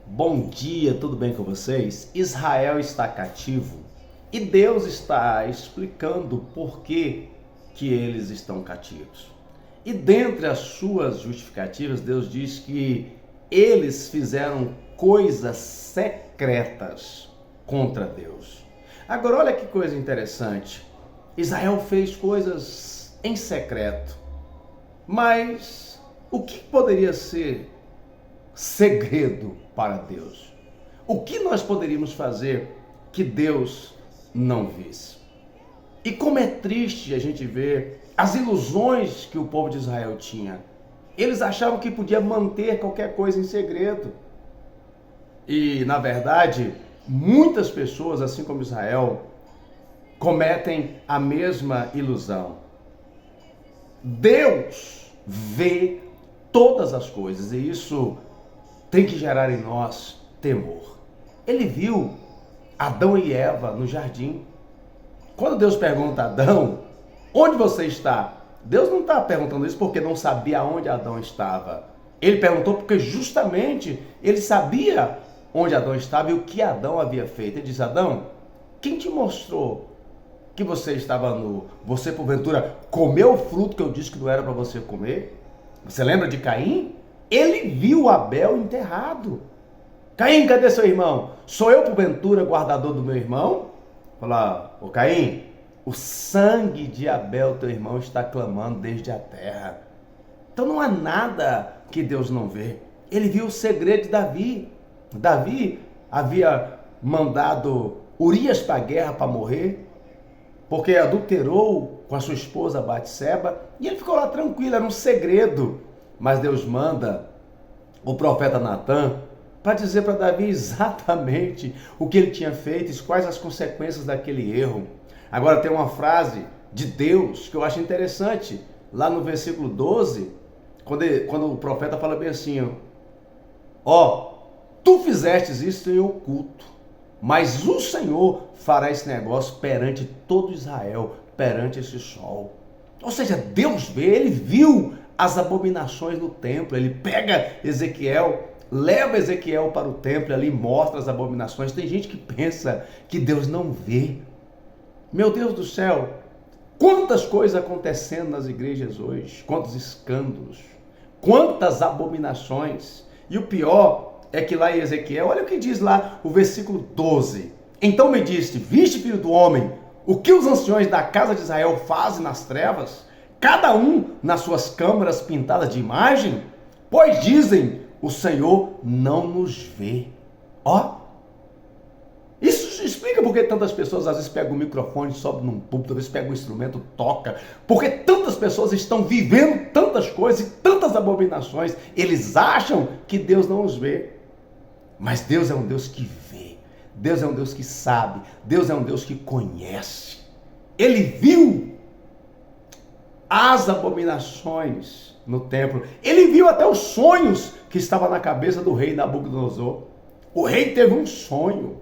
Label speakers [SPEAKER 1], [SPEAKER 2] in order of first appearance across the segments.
[SPEAKER 1] Bom dia, tudo bem com vocês? Israel está cativo e Deus está explicando por que eles estão cativos. E dentre as suas justificativas, Deus diz que eles fizeram coisas secretas contra Deus. Agora, olha que coisa interessante. Israel fez coisas em secreto, mas o que poderia ser segredo para Deus? O que nós poderíamos fazer que Deus não visse? E como é triste a gente ver as ilusões que o povo de Israel tinha. Eles achavam que podia manter qualquer coisa em segredo. E, na verdade, muitas pessoas, assim como Israel, cometem a mesma ilusão. Deus vê todas as coisas e isso tem que gerar em nós temor. Ele viu Adão e Eva no jardim. Quando Deus pergunta a Adão, onde você está? Deus não está perguntando isso porque não sabia onde Adão estava. Ele perguntou porque justamente ele sabia onde Adão estava e o que Adão havia feito. Ele diz: Adão, quem te mostrou que você estava nu? Você porventura comeu o fruto que eu disse que não era para você comer? Você lembra de Caim? Ele viu Abel enterrado. Caim, cadê seu irmão? Sou eu porventura guardador do meu irmão? Fala: ô Caim, o sangue de Abel, teu irmão, está clamando desde a terra. Então não há nada que Deus não vê. Ele viu o segredo de Davi. Davi havia mandado Urias para a guerra para morrer, porque adulterou com a sua esposa Batseba, e ele ficou lá tranquilo, era um segredo. Mas Deus manda o profeta Natan para dizer para Davi exatamente o que ele tinha feito e quais as consequências daquele erro. Agora tem uma frase de Deus que eu acho interessante, lá no versículo 12, quando o profeta fala bem assim: ó, tu fizestes isso em oculto, mas o Senhor fará esse negócio perante todo Israel, perante esse sol. Ou seja, Deus vê, ele viu as abominações no templo. Ele pega Ezequiel, leva Ezequiel para o templo, ali mostra as abominações. Tem gente que pensa que Deus não vê. Meu Deus do céu, quantas coisas acontecendo nas igrejas hoje, quantos escândalos, quantas abominações. E o pior é que lá em Ezequiel, olha o que diz lá o versículo 12. Então me disse: viste, filho do homem, o que os anciões da casa de Israel fazem nas trevas? Cada um nas suas câmaras pintadas de imagem? Pois dizem: o Senhor não nos vê. Ó, isso explica porque tantas pessoas às vezes pegam o microfone, sobem num púlpito, às vezes pegam um instrumento, toca. Porque tantas pessoas estão vivendo tantas coisas e tantas abominações. Eles acham que Deus não os vê. Mas Deus é um Deus que vê. Deus é um Deus que sabe. Deus é um Deus que conhece. Ele viu as abominações no templo. Ele viu até os sonhos que estavam na cabeça do rei Nabucodonosor. O rei teve um sonho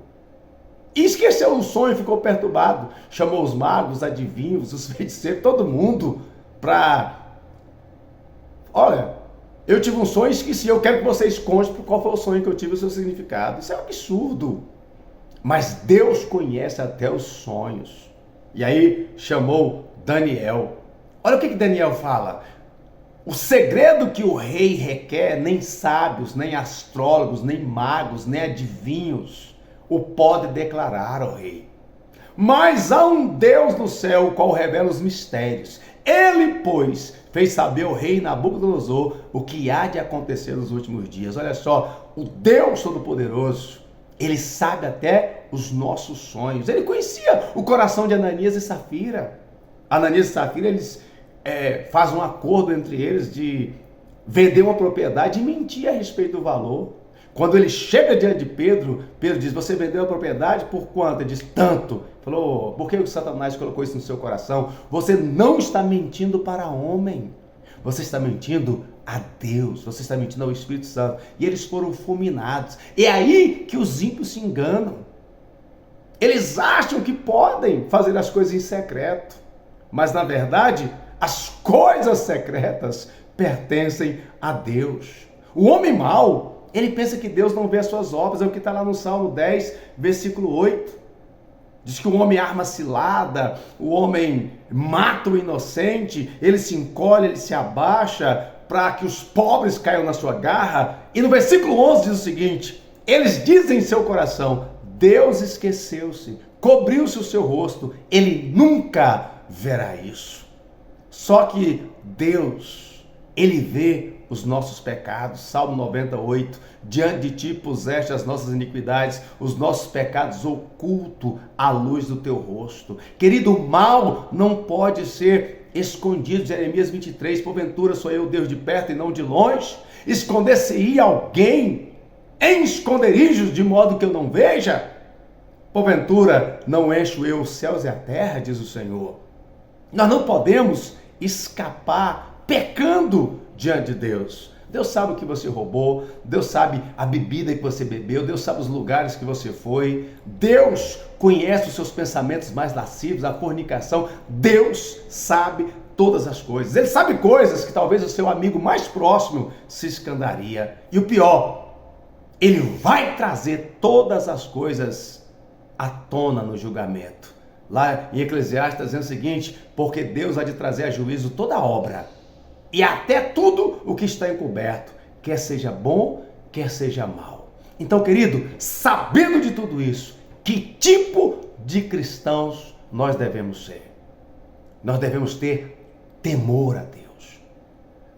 [SPEAKER 1] e esqueceu o sonho e ficou perturbado. Chamou os magos, adivinhos, os feiticeiros, todo mundo para... Olha, eu tive um sonho e esqueci. Eu quero que vocês contem qual foi o sonho que eu tive e o seu significado. Isso é um absurdo. Mas Deus conhece até os sonhos. E aí chamou Daniel. Olha o que Daniel fala. O segredo que o rei requer, nem sábios, nem astrólogos, nem magos, nem adivinhos o pode declarar ao rei. Mas há um Deus no céu, o qual revela os mistérios. Ele, pois, fez saber ao rei Nabucodonosor o que há de acontecer nos últimos dias. Olha só, o Deus Todo-Poderoso, ele sabe até os nossos sonhos. Ele conhecia o coração de Ananias e Safira. Ananias e Safira, eles fazem um acordo entre eles de vender uma propriedade e mentir a respeito do valor. Quando ele chega diante de Pedro, Pedro diz: você vendeu a propriedade por quanto? Ele diz: tanto. Falou: por que o Satanás colocou isso no seu coração? Você não está mentindo para homem, você está mentindo a Deus, você está mentindo ao Espírito Santo. E eles foram fulminados. É aí que os ímpios se enganam. Eles acham que podem fazer as coisas em secreto, mas na verdade as coisas secretas pertencem a Deus. O homem mau, Ele pensa que Deus não vê as suas obras, é o que está lá no Salmo 10, versículo 8. Diz que o homem arma cilada, o homem mata o inocente, ele se encolhe, ele se abaixa para que os pobres caiam na sua garra. E no versículo 11 diz o seguinte: eles dizem em seu coração, Deus esqueceu-se, cobriu-se o seu rosto, ele nunca verá isso. Só que Deus, ele vê os nossos pecados. Salmo 98, diante de ti puseste as nossas iniquidades, os nossos pecados oculto à luz do teu rosto. Querido, o mal não pode ser escondido. Jeremias 23, porventura sou eu Deus de perto e não de longe? Esconder-se-ia alguém em esconderijos de modo que eu não veja? Porventura não encho eu os céus e a terra, diz o Senhor. Nós não podemos escapar pecando diante de Deus. Deus sabe o que você roubou, Deus sabe a bebida que você bebeu, Deus sabe os lugares que você foi, Deus conhece os seus pensamentos mais lascivos, a fornicação. Deus sabe todas as coisas. Ele sabe coisas que talvez o seu amigo mais próximo se escandaria. E o pior, ele vai trazer todas as coisas à tona no julgamento. Lá em Eclesiastes está dizendo o seguinte: porque Deus há de trazer a juízo toda obra, e até tudo o que está encoberto, quer seja bom, quer seja mal. Então, querido, sabendo de tudo isso, que tipo de cristãos nós devemos ser? Nós devemos ter temor a Deus.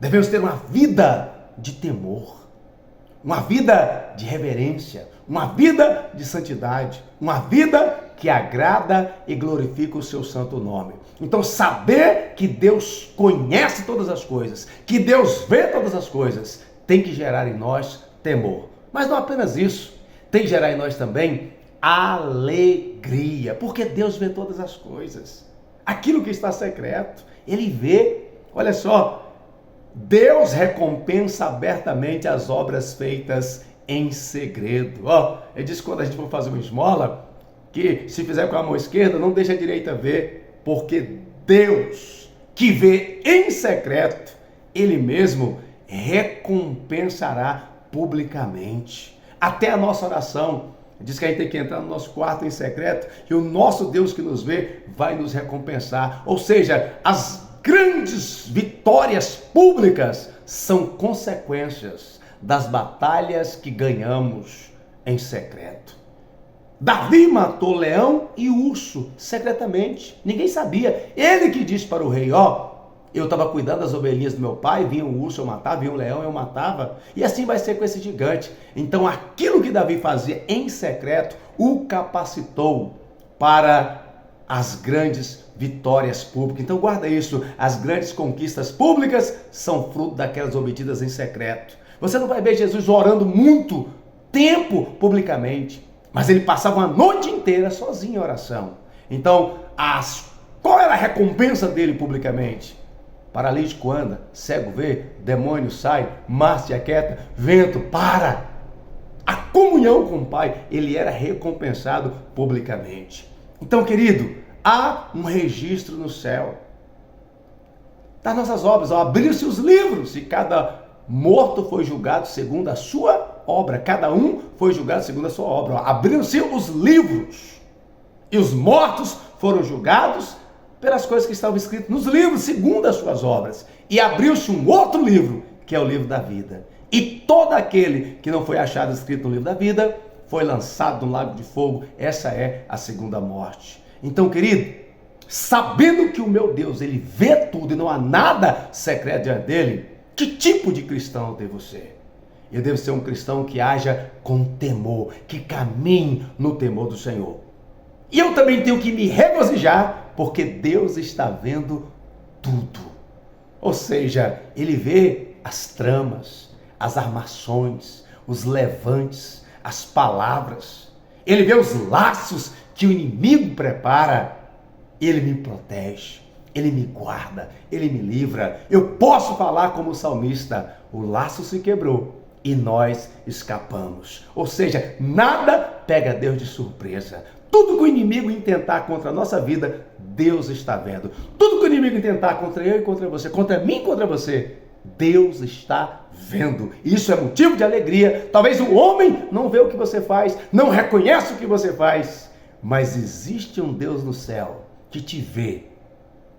[SPEAKER 1] Devemos ter uma vida de temor, uma vida de reverência, uma vida de santidade, uma vida que agrada e glorifica o seu santo nome. Então, saber que Deus conhece todas as coisas, que Deus vê todas as coisas, tem que gerar em nós temor. Mas não apenas isso, tem que gerar em nós também alegria, porque Deus vê todas as coisas. Aquilo que está secreto, Ele vê. Olha só, Deus recompensa abertamente as obras feitas em segredo. Ele diz que quando a gente for fazer uma esmola, que se fizer com a mão esquerda, não deixa a direita ver, porque Deus, que vê em secreto, Ele mesmo recompensará publicamente. Até a nossa oração, diz que a gente tem que entrar no nosso quarto em secreto, e o nosso Deus que nos vê vai nos recompensar. Ou seja, as grandes vitórias públicas são consequências das batalhas que ganhamos em secreto. Davi matou leão e urso secretamente, ninguém sabia. Ele que disse para o rei: eu estava cuidando das ovelhinhas do meu pai, vinha um urso eu matava, vinha um leão eu matava, e assim vai ser com esse gigante. Então aquilo que Davi fazia em secreto o capacitou para as grandes vitórias públicas. Então guarda isso, as grandes conquistas públicas são fruto daquelas obtidas em secreto. Você não vai ver Jesus orando muito tempo publicamente, mas ele passava uma noite inteira sozinho em oração. Então, qual era a recompensa dele publicamente? Paralítico anda, cego vê, demônio sai, mar se aquieta, vento para. A comunhão com o Pai, ele era recompensado publicamente. Então, querido, há um registro no céu das nossas obras. Abriram-se os livros e cada morto foi julgado segundo a sua obra. Cada um foi julgado segundo a sua obra. Abriram-se os livros e os mortos foram julgados pelas coisas que estavam escritas nos livros, segundo as suas obras. E abriu-se um outro livro, que é o livro da vida. E todo aquele que não foi achado escrito no livro da vida foi lançado no lago de fogo. Essa é a segunda morte. Então, querido, sabendo que o meu Deus, ele vê tudo e não há nada secreto diante dele, que tipo de cristão eu devo ser? Eu devo ser um cristão que haja com temor, que caminhe no temor do Senhor. E eu também tenho que me regozijar, porque Deus está vendo tudo. Ou seja, Ele vê as tramas, as armações, os levantes, as palavras. Ele vê os laços que o inimigo prepara. Ele me protege, Ele me guarda, Ele me livra. Eu posso falar como o salmista: o laço se quebrou e nós escapamos. Ou seja, nada pega Deus de surpresa. Tudo que o inimigo intentar contra a nossa vida, Deus está vendo. Tudo que o inimigo intentar contra eu e contra você, contra mim e contra você, Deus está vendo. Isso é motivo de alegria. Talvez o homem não vê o que você faz, não reconhece o que você faz, mas existe um Deus no céu que te vê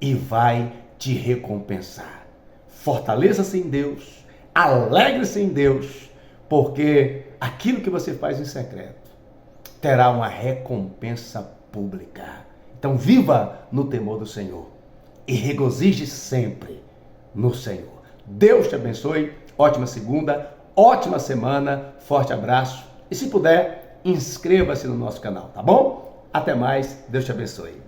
[SPEAKER 1] e vai te recompensar. Fortaleça-se em Deus, alegre-se em Deus, porque aquilo que você faz em secreto terá uma recompensa pública. Então viva no temor do Senhor e regozije sempre no Senhor. Deus te abençoe, ótima segunda, ótima semana, forte abraço e se puder, inscreva-se no nosso canal, tá bom? Até mais, Deus te abençoe.